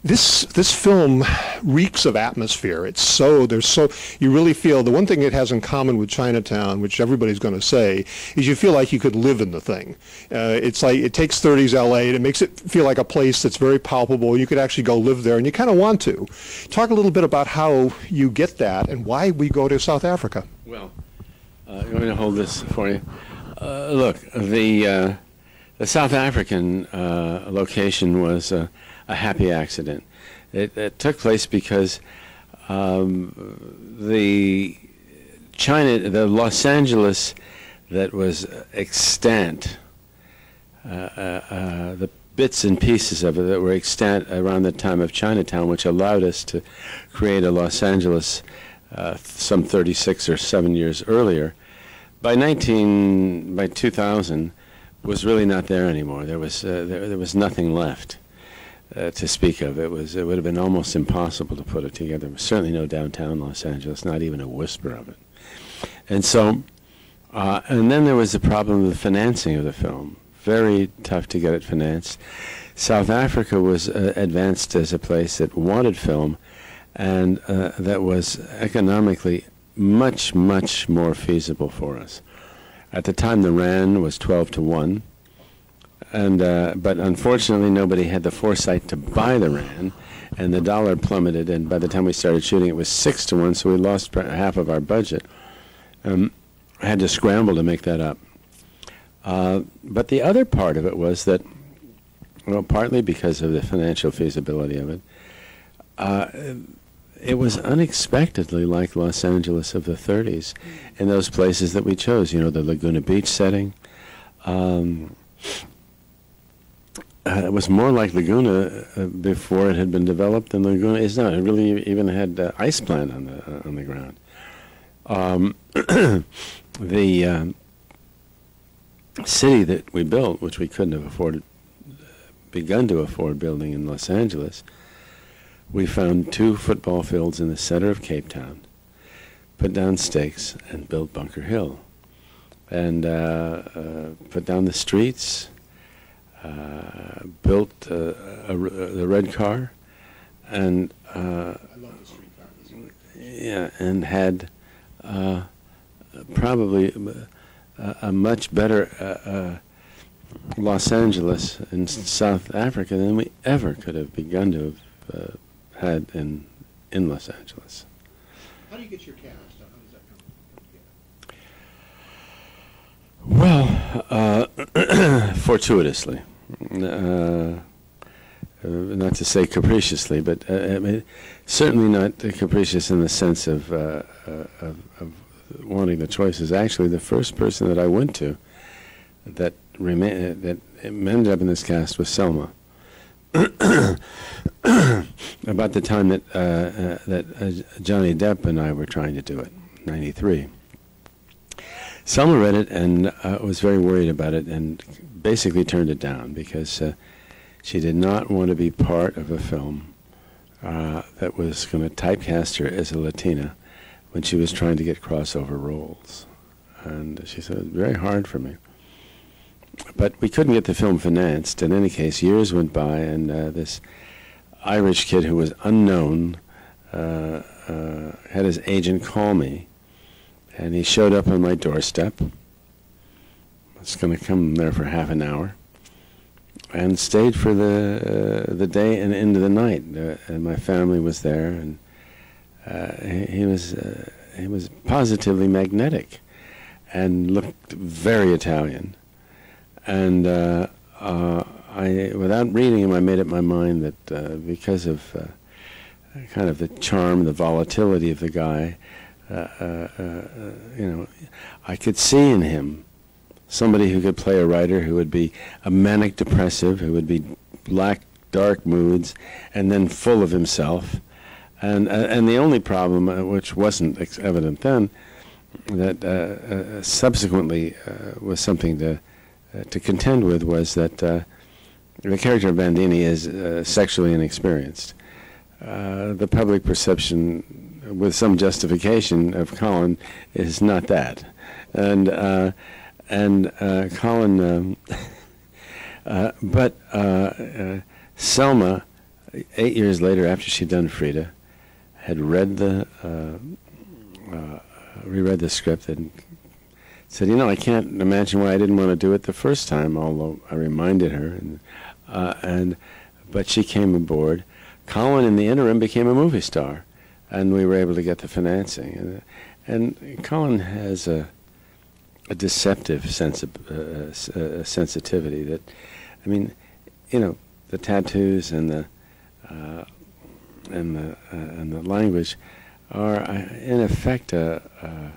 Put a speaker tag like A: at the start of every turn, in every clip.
A: This film reeks of atmosphere. You really feel, the one thing it has in common with Chinatown, which everybody's going to say, is you feel like you could live in the thing. It's like, it takes 30s LA and it makes it feel like a place that's very palpable. You could actually go live there and you kind of want to. Talk a little bit about how you get that and why we go to South Africa.
B: Well, you want me to hold this for you? Look, the South African location was a happy accident. It took place because the Los Angeles that was extant, the bits and pieces of it that were extant around the time of Chinatown, which allowed us to create a Los Angeles some 36 or 7 years earlier, by 2000 was really not there anymore. There was nothing left to speak of. It would have been almost impossible to put it together. There was certainly no downtown Los Angeles, not even a whisper of it. And so, and then there was the problem of the financing of the film. Very tough to get it financed. South Africa was advanced as a place that wanted film, and that was economically much, much more feasible for us. At the time, the rand was 12-1. But unfortunately, nobody had the foresight to buy the rand, and the dollar plummeted. And by the time we started shooting, it was 6-1, so we lost half of our budget. I had to scramble to make that up. But the other part of it was that, well, partly because of the financial feasibility of it, it was unexpectedly like Los Angeles of the 30s in those places that we chose. You know, the Laguna Beach setting. It was more like Laguna before it had been developed than Laguna is now. It really even had ice plant on the ground. The city that we built, which we couldn't have begun to afford building in Los Angeles, we found 2 football fields in the center of Cape Town, put down stakes, and built Bunker Hill, and put down the streets. Built the red car, and
A: I love the streetcar.
B: yeah, and had probably a much better Los Angeles in South Africa than we ever could have begun to have had in Los Angeles.
A: How do you get your cast? How does that come together?
B: Well, fortuitously. Not to say capriciously, but I mean, certainly not capricious in the sense of wanting the choices. Actually, the first person that I went to that ended up in this cast was Selma. About the time that Johnny Depp and I were trying to do it, '93. Selma read it and was very worried about it and basically turned it down because she did not want to be part of a film that was going to typecast her as a Latina when she was trying to get crossover roles. And she said, it was very hard for me. But we couldn't get the film financed. In any case, years went by, and this Irish kid who was unknown had his agent call me, and he showed up on my doorstep. I was going to come there for half an hour, and stayed for the day and into the night. And my family was there, and he was positively magnetic, and looked very Italian. And without reading him, I made up my mind that because of kind of the charm, the volatility of the guy, you know, I could see in him somebody who could play a writer who would be a manic depressive, who would be black, dark moods, and then full of himself. And the only problem, which wasn't evident then, that subsequently was something to contend with, was that the character of Bandini is sexually inexperienced. The public perception, with some justification, of Colin is not that, and Colin, but Selma, 8 years later, after she'd done Frida, had read reread the script and said, "You know, I can't imagine why I didn't want to do it the first time." Although I reminded her, but she came aboard. Colin, in the interim, became a movie star, and we were able to get the financing. And Colin has a deceptive sensitivity that, I mean, you know, the tattoos and the language are in effect an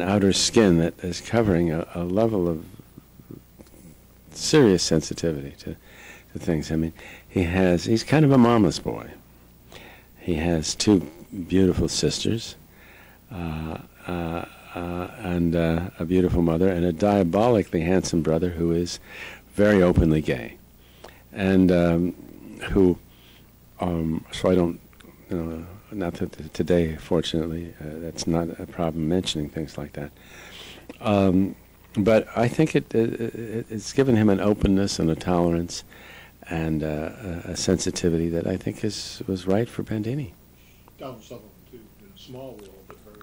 B: outer skin that is covering a level of serious sensitivity to things. I mean, he's kind of a mama's boy. He has two beautiful sisters, and a beautiful mother, and a diabolically handsome brother who is very openly gay, and who, so I don't, you know, not that today, fortunately, that's not a problem mentioning things like that. But I think it's given him an openness and a tolerance and a sensitivity that I think was right for Bandini.
A: Donald Sutherland, too, in a small role, but very...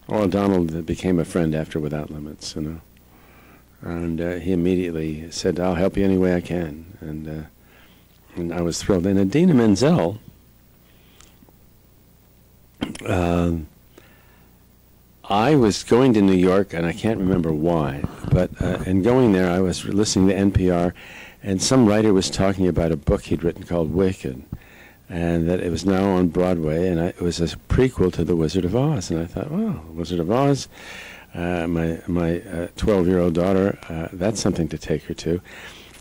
B: Well, Donald became a friend after Without Limits, you know. And he immediately said, "I'll help you any way I can." And I was thrilled. And Idina Menzel, I was going to New York, and I can't remember why, but in going there, I was listening to NPR, and some writer was talking about a book he'd written called Wicked, and that it was now on Broadway, and it was a prequel to The Wizard of Oz. And I thought, well, Wizard of Oz, my 12-year-old daughter, that's something to take her to.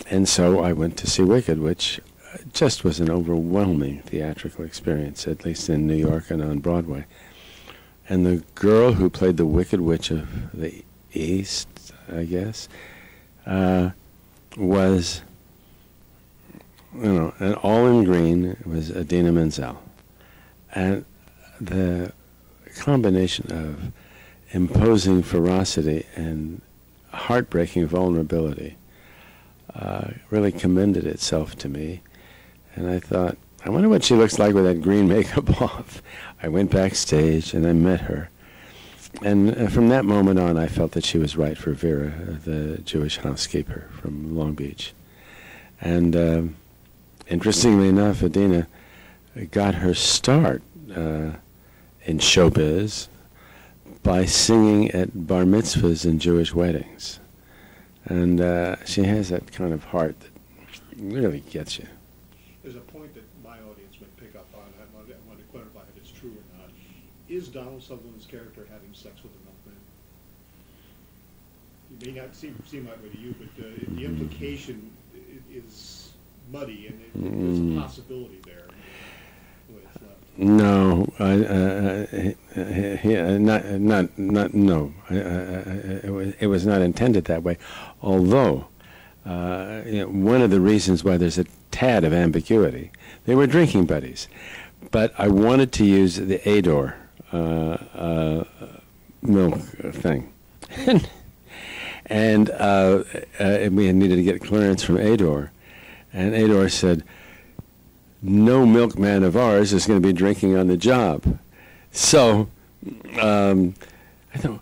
B: And so I went to see Wicked, which just was an overwhelming theatrical experience, at least in New York and on Broadway. And the girl who played the Wicked Witch of the East, I guess, was, you know, and all in green was Idina Menzel. And the combination of imposing ferocity and heartbreaking vulnerability really commended itself to me. And I thought, I wonder what she looks like with that green makeup off. I went backstage and I met her. And from that moment on, I felt that she was right for Vera, the Jewish housekeeper from Long Beach. And interestingly enough, Idina got her start in showbiz by singing at bar mitzvahs and Jewish weddings. And she has that kind of heart that really gets you.
A: There's a point that my audience may pick up on. I want to clarify if it's true or not. Is Donald Sutherland's character having sex with a milkman? It may not seem that way to you, but the implication is muddy, and there's a possibility there. The way it's left.
B: No, no. It was not intended that way. Although, you know, one of the reasons why there's a tad of ambiguity, they were drinking buddies, but I wanted to use the Ador milk thing, and we needed to get clearance from Ador, and Ador said, "No milkman of ours is going to be drinking on the job." So I thought,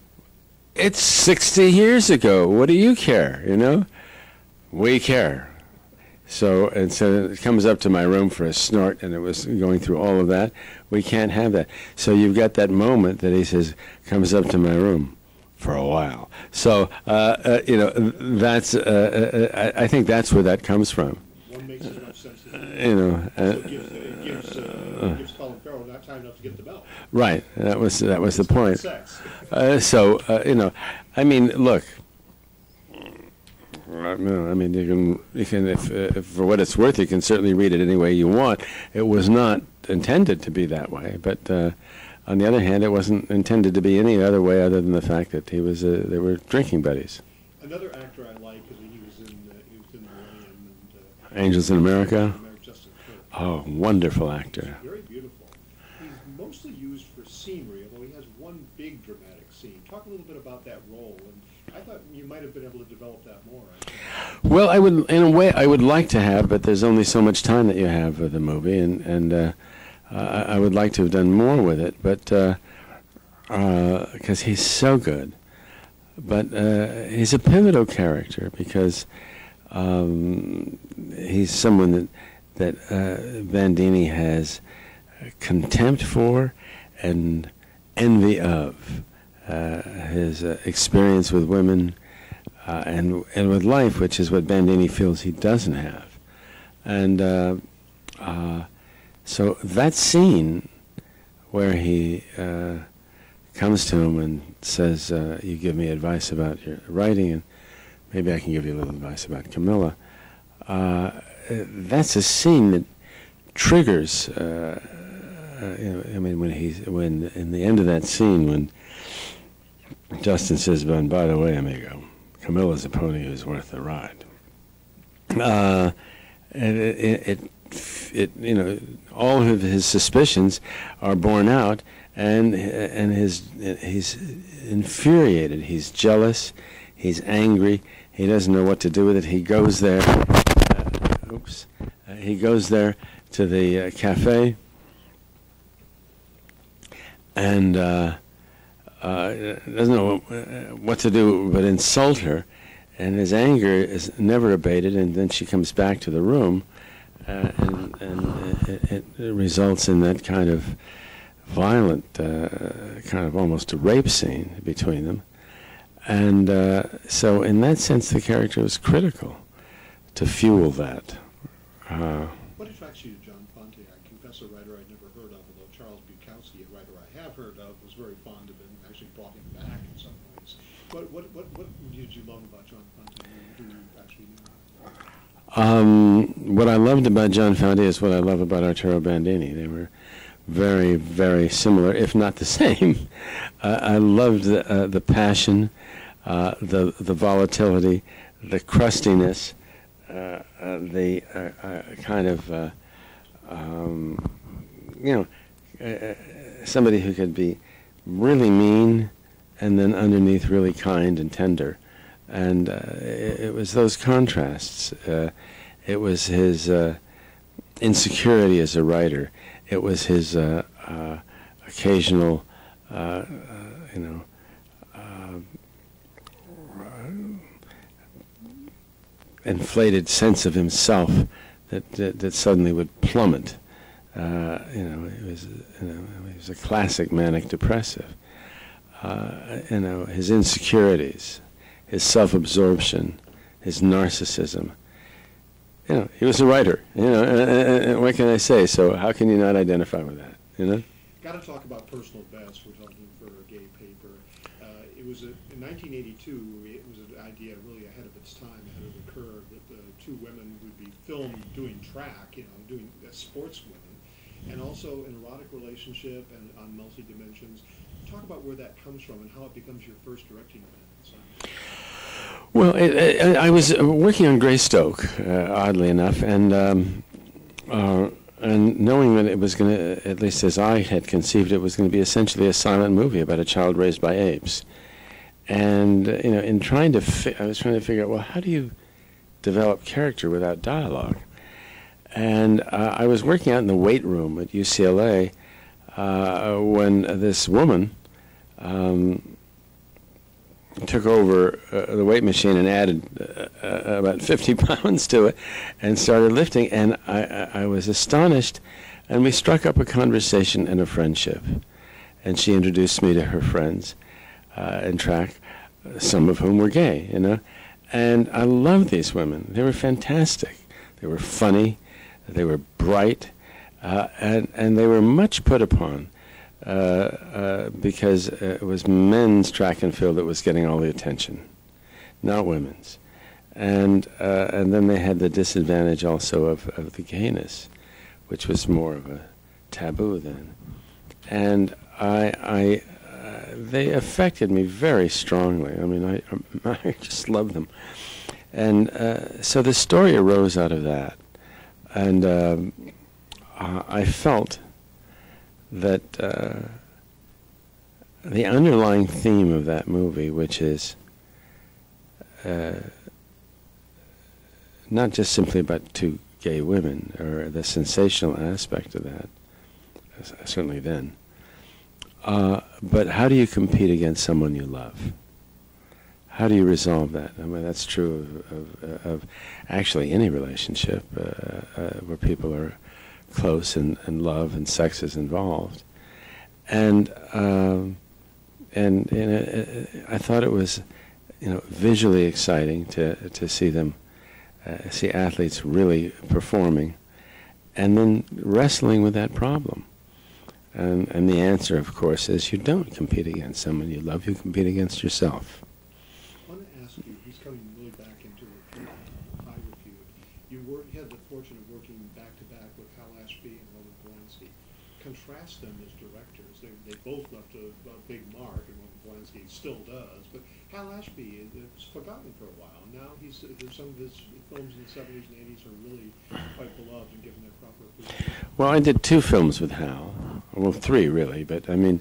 B: it's 60 years ago. What do you care? You know, we care. So it comes up to my room for a snort, and it was going through all of that. We can't have that. So you've got that moment that he says, comes up to my room for a while. So you know, that's I think that's where that comes from.
A: One makes enough sense.
B: You know,
A: it gives Colin Farrell not time enough to get the belt.
B: Right. That was the point.
A: Sex.
B: So you know, I mean, look. I mean, you can, if for what it's worth, you can certainly read it any way you want. It was not intended to be that way, but on the other hand, it wasn't intended to be any other way other than the fact that they were drinking buddies.
A: Another actor I like, because he was in Millennium and
B: Angels in America.
A: Justin Kirk.
B: Oh, wonderful actor.
A: He's very beautiful. He's mostly used for scenery, although he has one big dramatic scene. Talk a little bit about that role, and I thought you might have been able to develop that more.
B: Well, I would, in a way, I would like to have, but there's only so much time that you have with the movie, and I would like to have done more with it, but because he's so good. But he's a pivotal character because he's someone that Bandini has contempt for and envy of. His experience with women and with life, which is what Bandini feels he doesn't have. And so that scene where he comes to him and says, you give me advice about your writing, and maybe I can give you a little advice about Camilla. That's a scene that triggers. I mean, when in the end of that scene, when Justin says, "And by the way, amigo, Camilla's a pony who's worth the ride." All of his suspicions are borne out, and he's infuriated. He's jealous. He's angry. He doesn't know what to do with it. He goes there. He goes there to the cafe, and doesn't know what to do but insult her. And his anger is never abated. And then she comes back to the room, and it results in that kind of violent, kind of almost a rape scene between them. And so in that sense, the character was critical to fuel that.
A: What attracts you to John Fante? I confess, a writer I'd never heard of, although Charles Bukowski, a writer I have heard of, was very fond of him, actually brought him back in some ways. What did you love about John Fante, who you actually knew?
B: What I loved about John Fante is what I love about Arturo Bandini. They were very, very similar, if not the same. I loved the passion, the volatility, the crustiness, the kind of, somebody who could be really mean and then underneath really kind and tender. And it was those contrasts. It was his insecurity as a writer. It was his occasional, inflated sense of himself that suddenly would plummet. He was a classic manic depressive. His insecurities, his self-absorption, his narcissism. He was a writer. What can I say? So how can you not identify with that?
A: Got to talk about personal best. We're talking for a gay paper. It was in 1982. It was an idea really ahead of its time, ahead of the curve, that the two women would be filmed doing track, doing sports women, and also an erotic relationship and on multi-dimensions. Talk about where that comes from and how it becomes your first directing event.
B: Well, I was working on Greystoke, oddly enough, and knowing that it was going to, at least as I had conceived, it was going to be essentially a silent movie about a child raised by apes. And in trying to, I was trying to figure out, well, how do you develop character without dialogue? And I was working out in the weight room at UCLA when this woman took over the weight machine and added about 50 pounds to it and started lifting, and I was astonished, and we struck up a conversation and a friendship, and she introduced me to her friends in track, some of whom were gay, and I loved these women. They were fantastic. They were funny, they were bright, and they were much put upon. Because it was men's track and field that was getting all the attention, not women's. And then they had the disadvantage also of the gayness, which was more of a taboo then. And they affected me very strongly. I mean, I just loved them. And so the story arose out of that. And I felt that the underlying theme of that movie, which is not just simply about two gay women, or the sensational aspect of that, certainly then, but how do you compete against someone you love? How do you resolve that? I mean, that's true of actually any relationship where people are close and love and sex is involved. And I thought it was, visually exciting to see them, see athletes really performing, and then wrestling with that problem. And the answer, of course, is you don't compete against someone you love. You compete against yourself.
A: I want to ask you, he's coming really back into high repute. You had the fortune of working back-to-back with Hal Ashby and Roman Polanski. Contrast them as directors. They both left a big mark, and Roman Polanski still does. But Hal Ashby is forgotten for a while. Now some of his films in the 70s and 80s are really quite beloved and given their proper appreciation.
B: Well, I did 2 films with Hal. Well, 3 really, but I mean,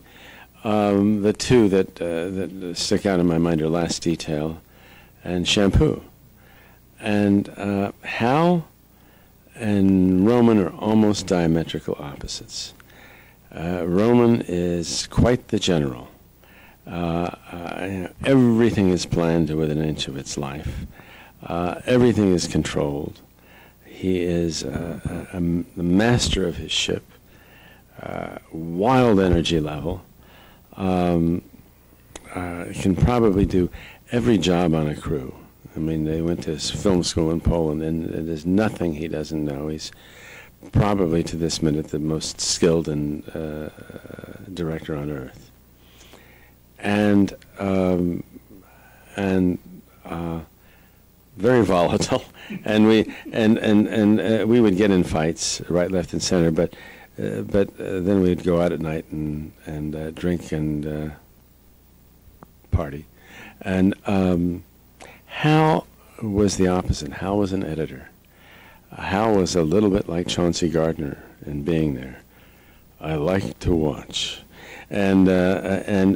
B: the 2 that stick out in my mind are Last Detail and Shampoo. And Hal and Roman are almost diametrical opposites. Roman is quite the general. Everything is planned to within an inch of its life. Everything is controlled. He is the master of his ship. Wild energy level. Can probably do every job on a crew. I mean, they went to film school in Poland, and there's nothing he doesn't know. He's probably, to this minute, the most skilled director on earth. And very volatile, and we would get in fights right, left, and center. But then we'd go out at night and drink and party. And Hal was the opposite. Hal was an editor. Hal was a little bit like Chauncey Gardiner in Being There. I like to watch. And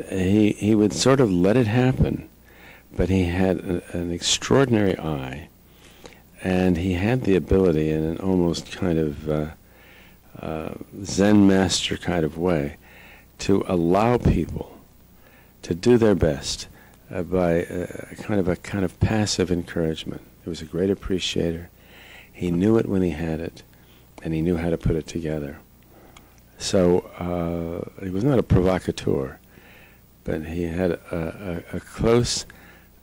B: he would sort of let it happen, but he had an extraordinary eye, and he had the ability, in an almost kind of Zen master kind of way, to allow people to do their best by a kind of passive encouragement. He was a great appreciator. He knew it when he had it, and he knew how to put it together. So he was not a provocateur, but he had a close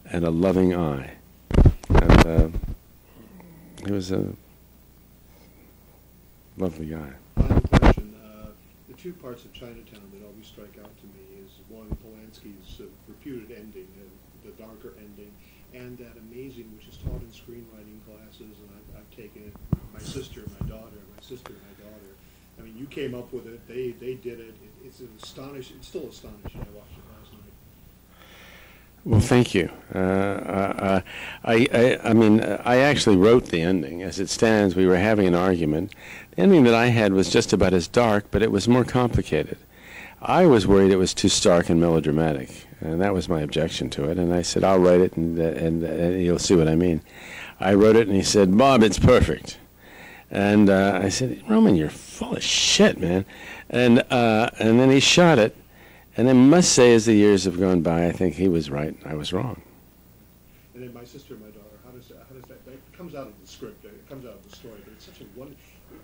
B: and a loving eye. And he was a lovely guy.
A: Final question. The 2 parts of Chinatown that always strike out to me is, one, Polanski's reputed ending, the darker ending, and that amazing, which is taught in screenwriting classes, and I've taken it, my sister, my daughter. I mean, you came up with it. They did it. It's astonishing. It's still astonishing. I watched it last night.
B: Well, thank you. I mean, I actually wrote the ending. As it stands, we were having an argument. The ending that I had was just about as dark, but it was more complicated. I was worried it was too stark and melodramatic, and that was my objection to it. And I said, I'll write it, and you'll see what I mean. I wrote it, and he said, Bob, it's perfect. And I said, Roman, you're full of shit, man. And then he shot it. And I must say, as the years have gone by, I think he was right, I was wrong.
A: And then my sister and my daughter, how does that comes out of the script, it comes out of the story, but it's such a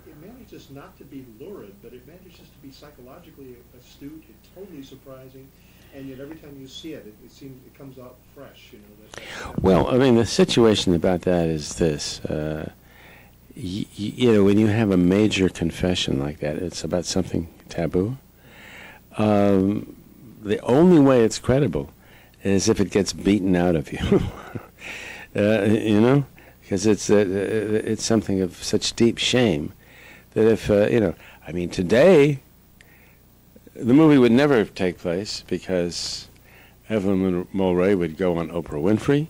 A: it manages not to be lurid, but it manages to be psychologically astute, it's totally surprising, and yet every time you see it, it comes out fresh,
B: Well, I mean, the situation about that is this. When you have a major confession like that, it's about something taboo. The only way it's credible is if it gets beaten out of you, because it's something of such deep shame that if, I mean, today, the movie would never take place because Evelyn Mulray would go on Oprah Winfrey,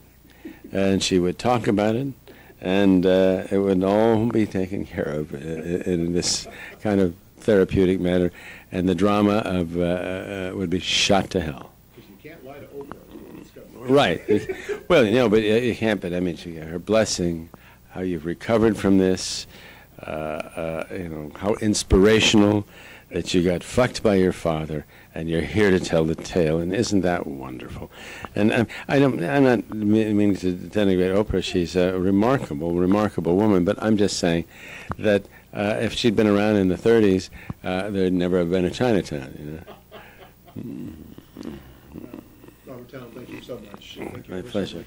B: and she would talk about it, and it would all be taken care of in this kind of therapeutic matter, and the drama of would be shot to hell.
A: Because you can't lie to Oprah.
B: Right. Well, but you can't. But I mean, her blessing, how you've recovered from this, how inspirational that you got fucked by your father, and you're here to tell the tale, and isn't that wonderful? And I'm not meaning to denigrate Oprah. She's a remarkable woman. But I'm just saying that if she'd been around in the 30s, there'd never have been a Chinatown.
A: Robert Towne, thank you so much. Thank you.
B: My pleasure.